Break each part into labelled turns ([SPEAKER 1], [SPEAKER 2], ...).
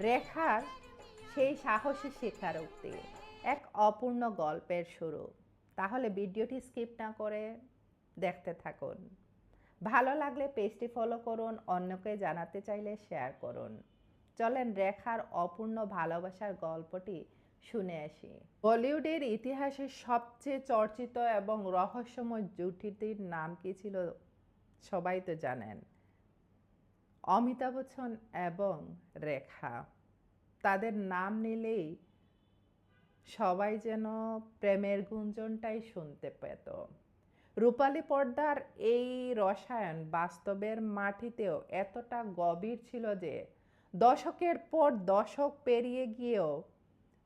[SPEAKER 1] রেখার সেই সাহসী স্বীকারোক্তি এক অপূর্ণ গল্পের শুরু। তাহলে ভিডিওটি স্কিপ না করে দেখতে থাকুন। ভালো লাগলে পেজটি ফলো করুন, অন্যকে জানাতে চাইলে শেয়ার করুন। চলেন রেখার অপূর্ণ ভালোবাসার গল্পটি শুনে আসি। বলিউডের ইতিহাসে সবচেয়ে চর্চিত এবং রহস্যময় জুটিটির নাম কি ছিল সবাই তো জানেন, অমিতাভ বচ্চন এবং রেখা। তাদের নাম নিলেই সবাই যেন প্রেমের গুঞ্জনটাই শুনতে পেত। রূপালী পর্দার এই রসায়ন বাস্তবের মাটিতেও এতটা গভীর ছিল যে দশকের পর দশক পেরিয়ে গিয়েও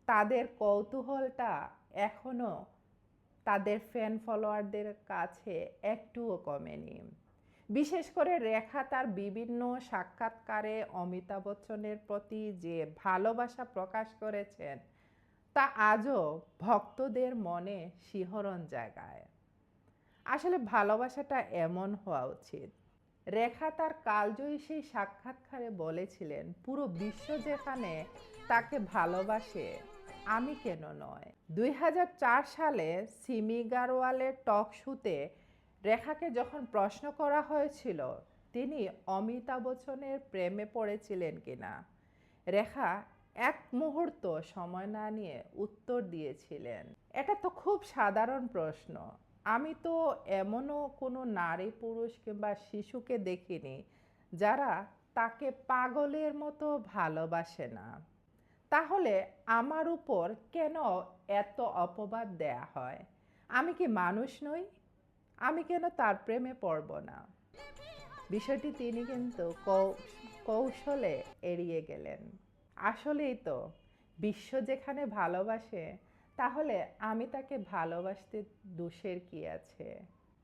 [SPEAKER 1] তাদের কৌতূহলটা এখনও তাদের ফ্যান ফলোয়ারদের কাছে একটুও কমেনি। বিশেষ করে রেখা তার বিভিন্ন সাক্ষাৎকারে অমিতাভ বচ্চনের প্রতি যে ভালোবাসা প্রকাশ করেছেন তা আজও ভক্তদের মনে শিহরণ জাগায়। আসলে ভালোবাসাটা এমন হওয়া উচিত। রেখা তার কালজয়ী সেই সাক্ষাৎকারে বলেছিলেন, পুরো বিশ্ব যেখানে তাকে ভালোবাসে, আমি কেন নয়। 2004 সালে সিমি গারওয়ালের টক শোতে রেখাকে যখন প্রশ্ন করা হয়েছিল তিনি অমিতাভ বচ্চনের প্রেমে পড়েছিলেন কিনা, রেখা এক মুহূর্ত সময় না নিয়ে উত্তর দিয়েছিলেন, এটা তো খুব সাধারণ প্রশ্ন। আমি তো এমনও কোনো নারী পুরুষ কিংবা শিশুকে দেখিনি যারা তাকে পাগলের মতো ভালোবাসে না। তাহলে আমার উপর কেন এত অপবাদ দেয়া হয়? আমি কি মানুষ নই? আমি কেন তার প্রেমে পড়ব না? বিষয়টি তিনি কিন্তু কৌশলে এড়িয়ে গেলেন। আসলেই তো, বিশ্ব যেখানে ভালোবাসে, তাহলে আমি তাকে ভালোবাসতে দোষের কি আছে?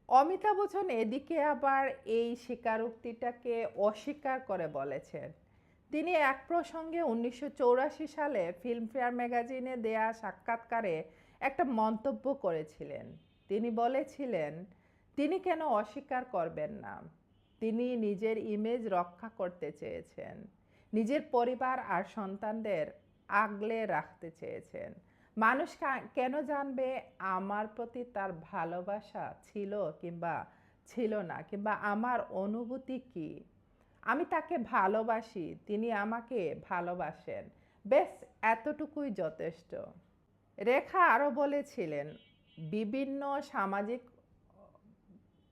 [SPEAKER 1] অমিতাভ বচ্চন এদিকে আবার এই স্বীকারোক্তিটাকে অস্বীকার করে বলেছেন। তিনি এক প্রসঙ্গে 1984 সালে ফিল্মফেয়ার ম্যাগাজিনে দেয়া সাক্ষাৎকারে একটা মন্তব্য করেছিলেন। তিনি বলেছিলেন, তিনি কেন অস্বীকার করবেন না? তিনি নিজের ইমেজ রক্ষা করতে চেয়েছেন, নিজের পরিবার আর সন্তানদের আগলে রাখতে চেয়েছেন। মানুষ কেন জানবে আমার প্রতি তার ভালোবাসা ছিল কিংবা ছিল না, কিংবা আমার অনুভূতি কি? আমি তাকে ভালোবাসি, তিনি আমাকে ভালোবাসেন, বেশ এতটুকুই যথেষ্ট। রেখা আরও বলেছিলেন, বিভিন্ন সামাজিক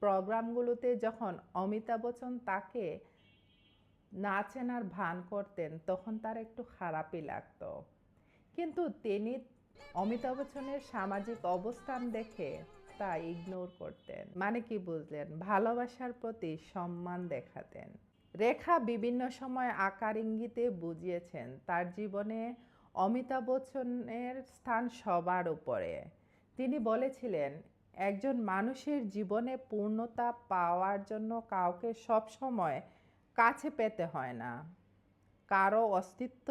[SPEAKER 1] প্রোগ্রামগুলোতে যখন অমিতাভ বচ্চন তাকে না চেনার ভান করতেন তখন তার একটু খারাপই লাগতো, কিন্তু তিনি অমিতাভ বচ্চনের সামাজিক অবস্থান দেখে তা ইগনোর করতেন। মানে কি বুঝলেন? ভালোবাসার প্রতি সম্মান দেখাতেন। রেখা বিভিন্ন সময় আকার ইঙ্গিতে বুঝিয়েছেন তার জীবনে অমিতাভ বচ্চনের স্থান সবার উপরে। তিনি বলেছিলেন, একজন মানুষের জীবনে পূর্ণতা পাওয়ার জন্য কাউকে সবসময় কাছে পেতে হয় না, কারো অস্তিত্ব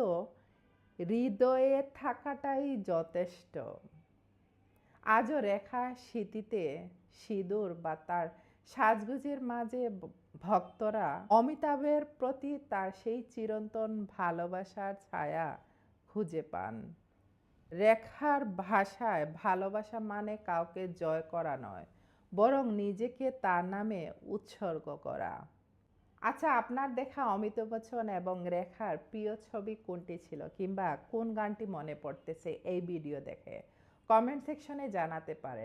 [SPEAKER 1] হৃদয়ে থাকাটাই যথেষ্ট। আজও রেখা স্মৃতিতে সিঁদুর বা তার সাজগুজের মাঝে ভক্তরা অমিতাভের প্রতি তার সেই চিরন্তন ভালোবাসার ছায়া খুঁজে পান। রেখার ভাষায় ভালোবাসা মানে কাউকে জয় করা নয়, বরং নিজেকে তার নামে উৎসর্গ করা। আচ্ছা, আপনার দেখা অমিতাভ বচ্চন এবং রেখার প্রিয় ছবি কোনটি ছিল, কিংবা কোন গানটি মনে পড়তেছে এই ভিডিও দেখে? কমেন্ট সেকশনে জানাতে পারেন।